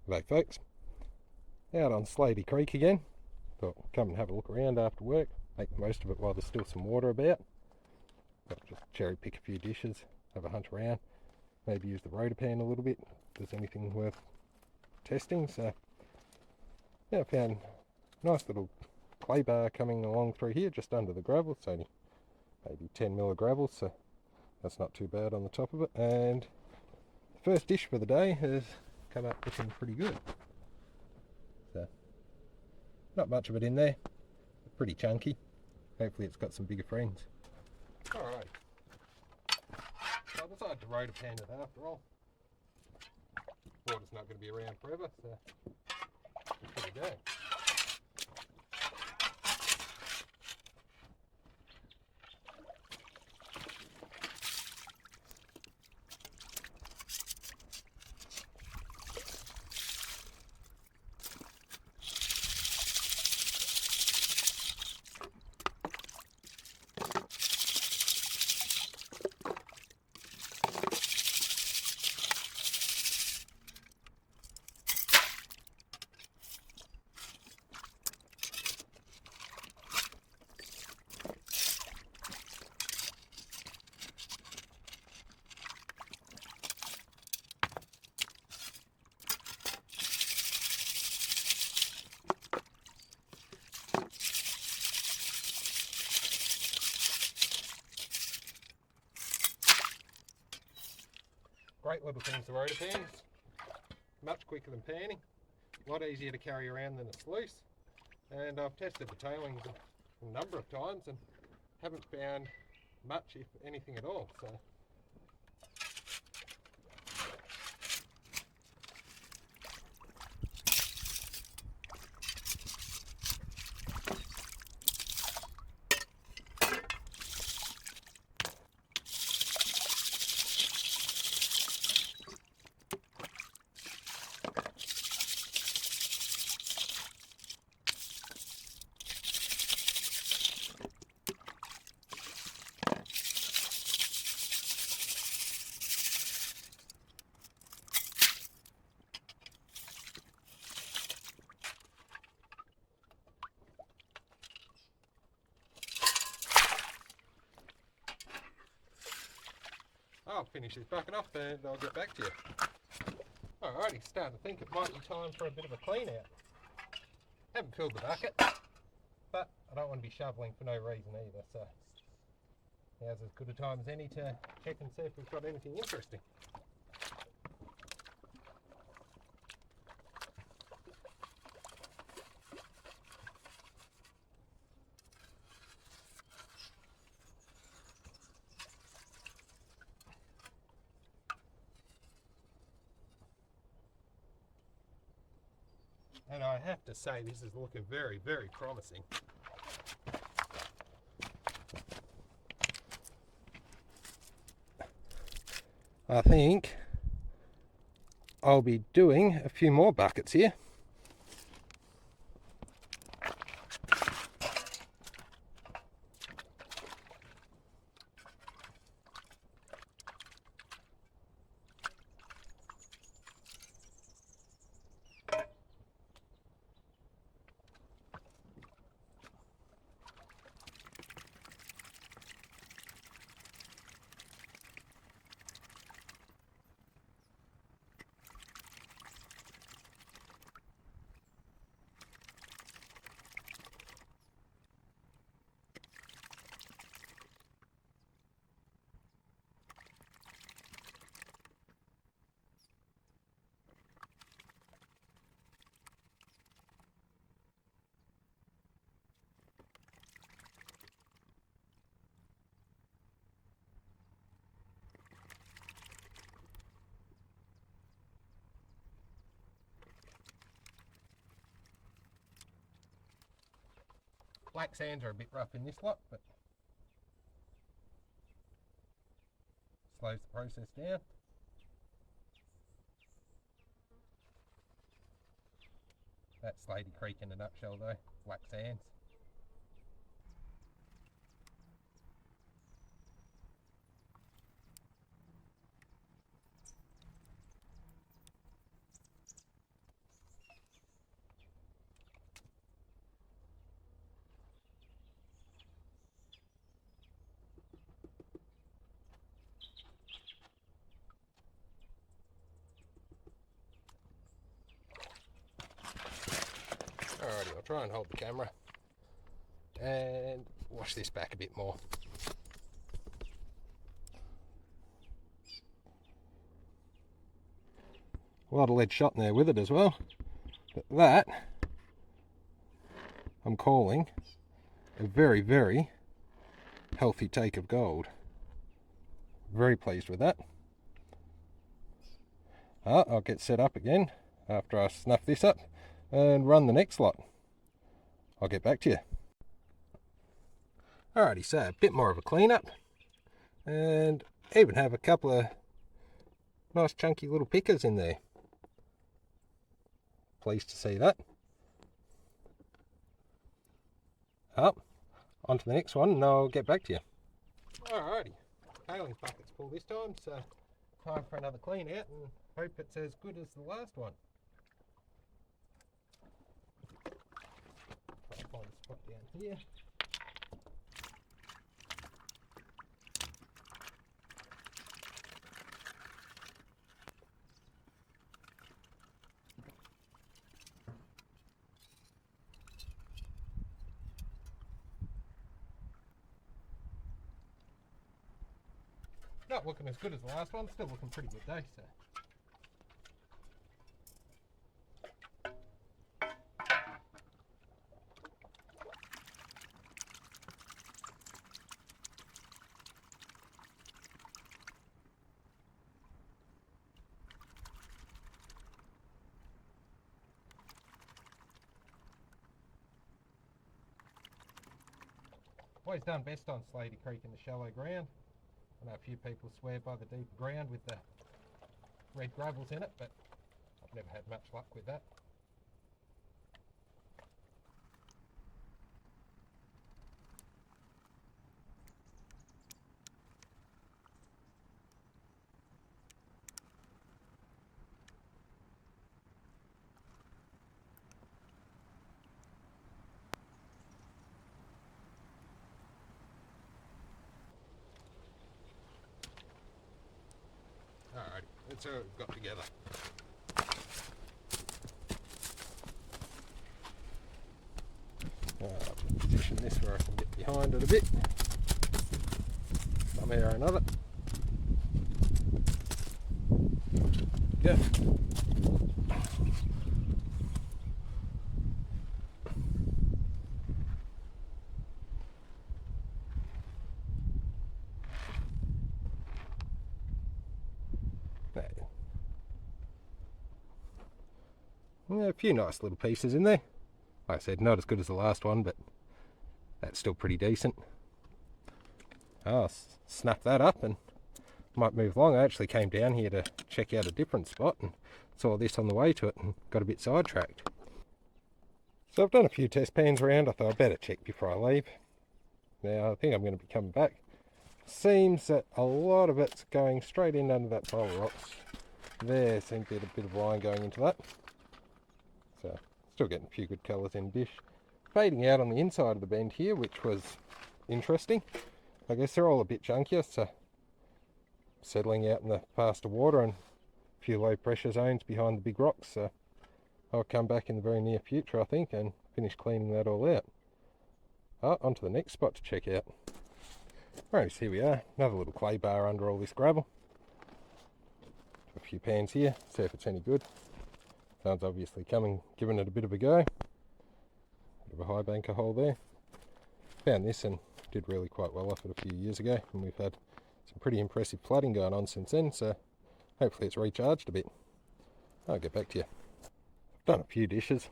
G'day folks, out on Slaty Creek again. Thought come and have a look around after work, make the most of it while there's still some water about. But just cherry pick a few dishes, have a hunt around, maybe use the rotor pan a little bit if there's anything worth testing. So yeah, I found a nice little clay bar coming along through here just under the gravel. It's only maybe 10 mil of gravel, so that's not too bad on the top of it. And the first dish for the day has come up looking pretty good. So not much of it in there, pretty chunky. Hopefully it's got some bigger friends. Alright, so I decided to rotor pan it after all. Water's not going to be around forever, so here we go. Great little things, the rotor pans. Much quicker than panning. A lot easier to carry around than a sluice. And I've tested the tailings a number of times and haven't found much, if anything at all. So I'll finish this bucket off and I'll get back to you. Alrighty, starting to think it might be time for a bit of a clean out. Haven't filled the bucket, but I don't want to be shoveling for no reason either, so now's as good a time as any to check and see if we've got anything interesting. And I have to say, this is looking very, very promising. I think I'll be doing a few more buckets here. Black sands are a bit rough in this lot, but slows the process down. That's Slaty Creek in a nutshell though, black sands. try and hold the camera and wash this back a bit more. A lot of lead shot in there with it as well, but that I'm calling a very, very healthy take of gold. Very pleased with that. I'll get set up again after I snuff this up and run the next lot. I'll get back to you. Alrighty, so a bit more of a cleanup, and even have a couple of nice chunky little pickers in there. Pleased to see that. Up, on to the next one and I'll get back to you. Alrighty, tailings bucket's full this time, so time for another clean out and hope it's as good as the last one. Try to find a spot down here. Not looking as good as the last one, still looking pretty good though, so. Always done best on Slaty Creek in the shallow ground. I know a few people swear by the deeper ground with the red gravels in it, but I've never had much luck with that. Alrighty, that's how we've got together. Position this where I can get behind it a bit, somehow or another. Go. A few nice little pieces in there. Like I said, not as good as the last one, but that's still pretty decent. I'll snap that up and might move along. I actually came down here to check out a different spot and saw this on the way to it and got a bit sidetracked. So I've done a few test pans around. I thought I'd better check before I leave. Now I think I'm going to be coming back. Seems that a lot of it's going straight in under that pile of rocks. There seems to be a bit of line going into that. So still getting a few good colours in dish. Fading out on the inside of the bend here, which was interesting. I guess they're all a bit chunkier, so settling out in the faster water and a few low pressure zones behind the big rocks. So I'll come back in the very near future, I think, and finish cleaning that all out. On to the next spot to check out. Right, so here we are, another little clay bar under all this gravel. A few pans here, see if it's any good. Someone's obviously coming, giving it a bit of a go. Bit of a high banker hole there. Found this and did really quite well off it a few years ago, and we've had some pretty impressive flooding going on since then, so hopefully it's recharged a bit. I'll get back to you. I've done a few dishes,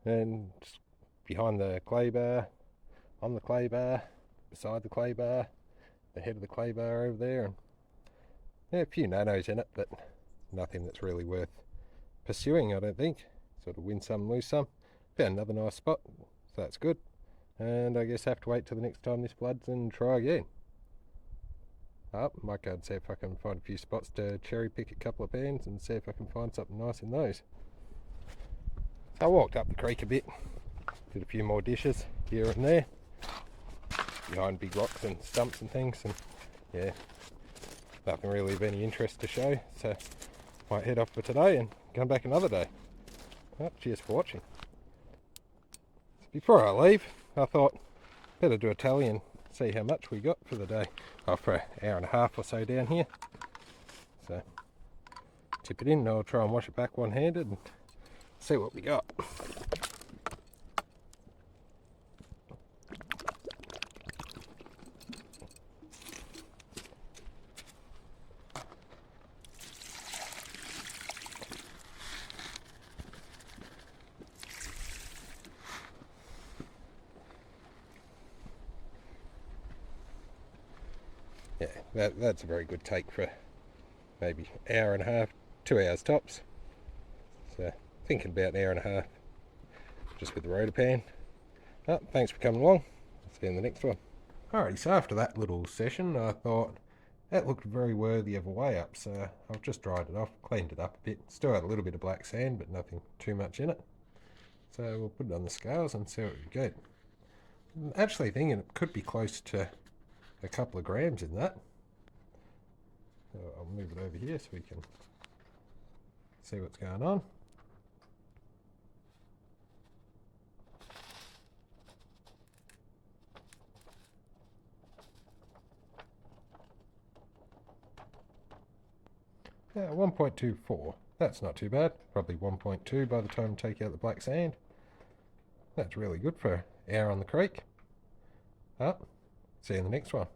and just behind the clay bar, on the clay bar, beside the clay bar, the head of the clay bar over there, and yeah, a few nanos in it, but nothing that's really worth pursuing, I don't think. Sort of win some, lose some. Found another nice spot, so that's good. And I guess have to wait till the next time this floods and try again. Might go and see if I can find a few spots to cherry pick a couple of pans and see if I can find something nice in those. So I walked up the creek a bit, did a few more dishes here and there, behind big rocks and stumps and things, and yeah, nothing really of any interest to show, so might head off for today and come back another day. Cheers for watching. before I leave, I thought better do a tally and see how much we got for the day. Oh, for an hour and a half or so down here. So tip it in and I'll try and wash it back one-handed and see what we got. Yeah, that's a very good take for maybe hour and a half, 2 hours tops. So thinking about an hour and a half just with the rotor-pan. Oh, thanks for coming along. See you in the next one. Alrighty, so after that little session, I thought that looked very worthy of a weigh up, so I've just dried it off, cleaned it up a bit. Still had a little bit of black sand, but nothing too much in it. So we'll put it on the scales and see what we get. I'm actually thinking it could be close to a couple of grams in that. So I'll move it over here so we can see what's going on. Yeah, 1.24. That's not too bad. Probably 1.2 by the time I take out the black sand. That's really good for an hour on the creek. See you in the next one.